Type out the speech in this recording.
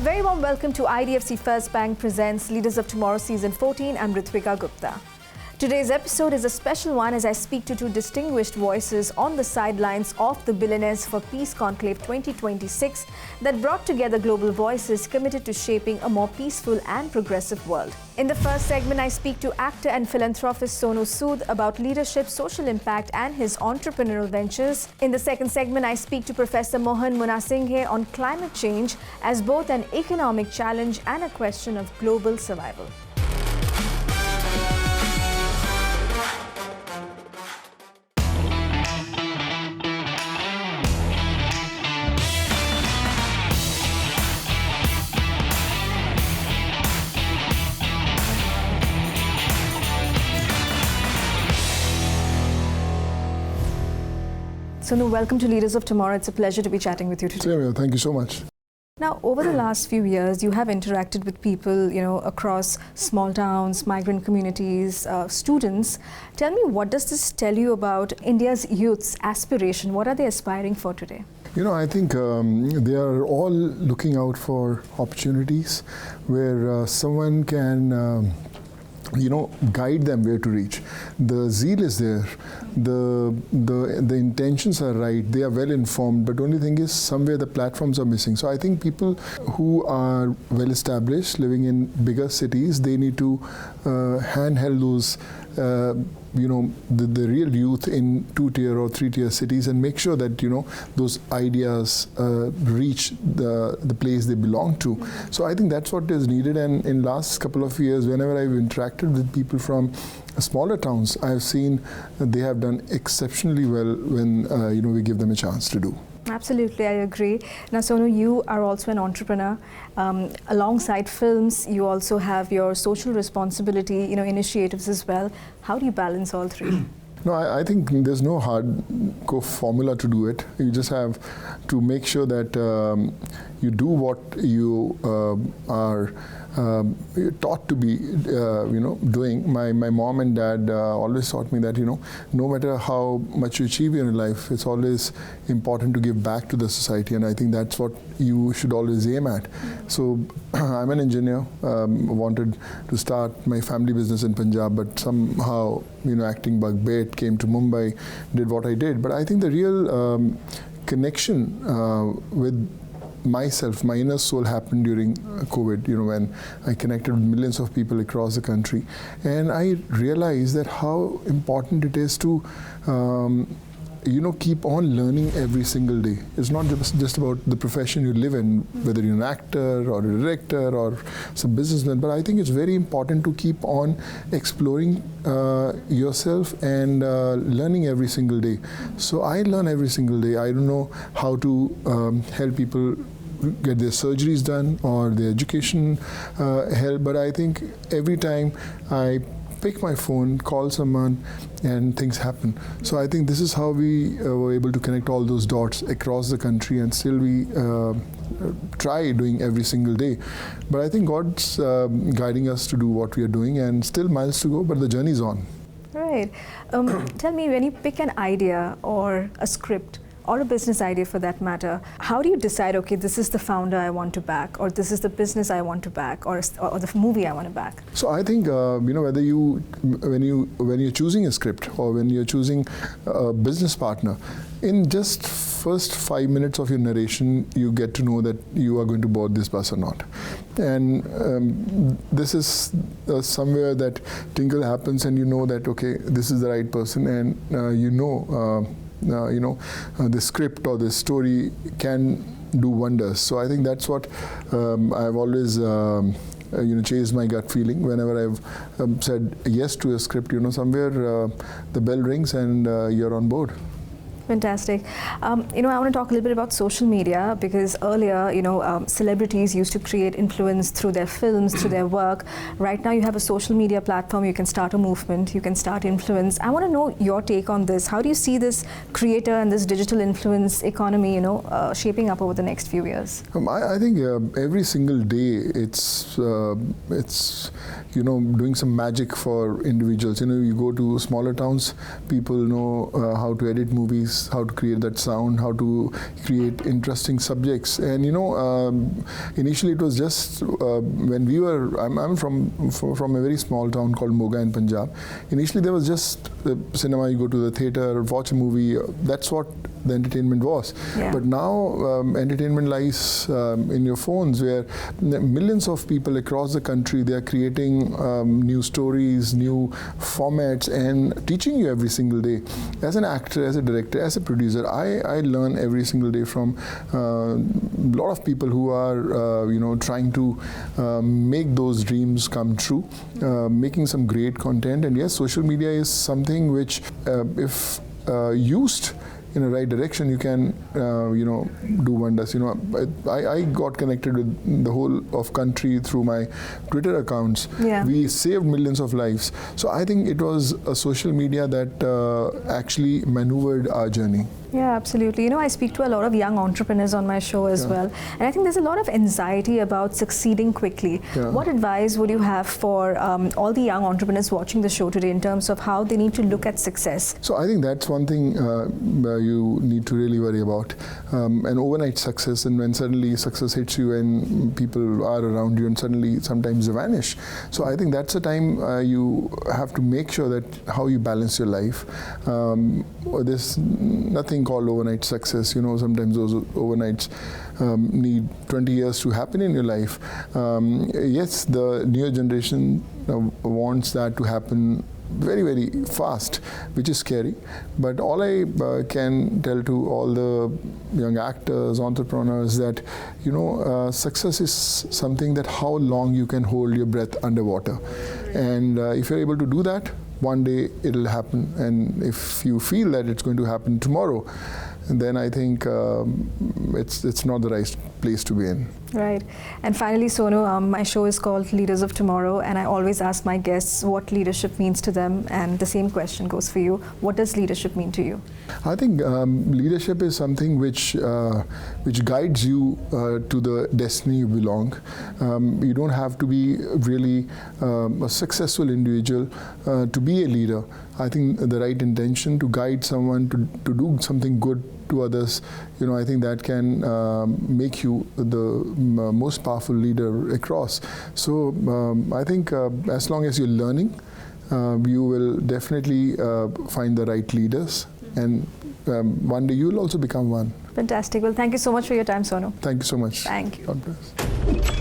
A very warm welcome to IDFC First Bank presents Leaders of Tomorrow Season 14. I'm Ritwika Gupta. Today's episode is a special one as I speak to two distinguished voices on the sidelines of the Billionaires for Peace Conclave 2026 that brought together global voices committed to shaping a more peaceful and progressive world. In the first segment, I speak to actor and philanthropist Sonu Sood about leadership, social impact and his entrepreneurial ventures. In the second segment, I speak to Professor Mohan Munasinghe on climate change as both an economic challenge and a question of global survival. Sonu, welcome to Leaders of Tomorrow. It's a pleasure to be chatting with you today. Same here. Thank you so much. Now, over the last few years, you have interacted with people, across small towns, migrant communities, students. Tell me, what does this tell you about India's youth's aspiration? What are they aspiring for today? I think they are all looking out for opportunities where someone can guide them where to reach. The zeal is there, the intentions are right, they are well informed, but only thing is somewhere the platforms are missing. So I think people who are well established, living in bigger cities, they need to handheld those the real youth in 2-tier or 3-tier cities and make sure that those ideas reach the place they belong to. So I think that's what is needed, and in last couple of years, whenever I've interacted with people from smaller towns, I've seen that they have done exceptionally well when we give them a chance to do. Absolutely, I agree. Now, Sonu, you are also an entrepreneur. Alongside films, you also have your social responsibility, initiatives as well. How do you balance all three? No, I think there's no hardcore formula to do it. You just have to make sure that you do what you are taught to be, doing. My mom and dad always taught me that, no matter how much you achieve in your life, it's always important to give back to the society, and I think that's what you should always aim at. So I'm an engineer, wanted to start my family business in Punjab, but somehow, acting bug bit, came to Mumbai, did what I did. But I think the real connection with myself, my inner soul, happened during COVID, when I connected with millions of people across the country. And I realized that how important it is to keep on learning every single day. It's not just about the profession you live in, whether you're an actor or a director or some businessman, but I think it's very important to keep on exploring yourself and learning every single day. So I learn every single day. I don't know how to help people get their surgeries done or their education help, but I think every time I pick my phone, call someone, and things happen. So I think this is how we were able to connect all those dots across the country, and still we try doing every single day. But I think God's guiding us to do what we are doing, and still miles to go, but the journey's on. Right. Tell me, when you pick an idea or a script, or a business idea for that matter, how do you decide, okay, this is the founder I want to back, or this is the business I want to back, or the movie I want to back? So I think, whether when you're choosing a script or when you're choosing a business partner, in just first 5 minutes of your narration, you get to know that you are going to board this bus or not. And this is somewhere that tingle happens, and you know that, okay, this is the right person, and the script or the story can do wonders. So I think that's what I've always chased my gut feeling. Whenever I've said yes to a script, somewhere the bell rings and you're on board. Fantastic. I want to talk a little bit about social media, because earlier, celebrities used to create influence through their films, through their work. Right now, you have a social media platform. You can start a movement. You can start influence. I want to know your take on this. How do you see this creator and this digital influence economy, shaping up over the next few years? I think every single day, it's doing some magic for individuals. You go to smaller towns, people know how to edit movies. voice, how to create that sound, how to create interesting subjects. And initially it was just when we were. I'm from a very small town called Moga in Punjab. Initially there was just cinema. You go to the theater, watch a movie. That's what the entertainment was. Yeah. But now entertainment lies in your phones, where millions of people across the country, they are creating new stories, new formats, and teaching you every single day. As an actor, as a director, as a producer, I learn every single day from a lot of people who are trying to make those dreams come true, making some great content. And yes, social media is something which, if used in a right direction, you can do wonders. I got connected with the whole of country through my Twitter accounts. Yeah. We saved millions of lives. So I think it was a social media that actually maneuvered our journey. Yeah, absolutely. I speak to a lot of young entrepreneurs on my show as well. And I think there's a lot of anxiety about succeeding quickly. Yeah. What advice would you have for all the young entrepreneurs watching the show today in terms of how they need to look at success? So I think that's one thing you need to really worry about. An overnight success, and when suddenly success hits you and people are around you and suddenly sometimes they vanish. So I think that's the time you have to make sure that how you balance your life. There's nothing called overnight success. Sometimes those overnights need 20 years to happen in your life. Yes, the newer generation wants that to happen very, very fast, which is scary. But all I can tell to all the young actors, entrepreneurs, that success is something that how long you can hold your breath underwater. And if you're able to do that, one day it'll happen. And if you feel that it's going to happen tomorrow, then I think it's not the right place to be in. Right. And finally, Sonu, my show is called Leaders of Tomorrow, and I always ask my guests what leadership means to them, and the same question goes for you. What does leadership mean to you? I think leadership is something which guides you to the destiny you belong. You don't have to be really a successful individual to be a leader. I think the right intention to guide someone to do something good to others, I think that can make you the most powerful leader across. So I think as long as you're learning, you will definitely find the right leaders, and one day you will also become one. Fantastic. Well, thank you so much for your time, Sonu. Thank you so much. Thank you. God bless.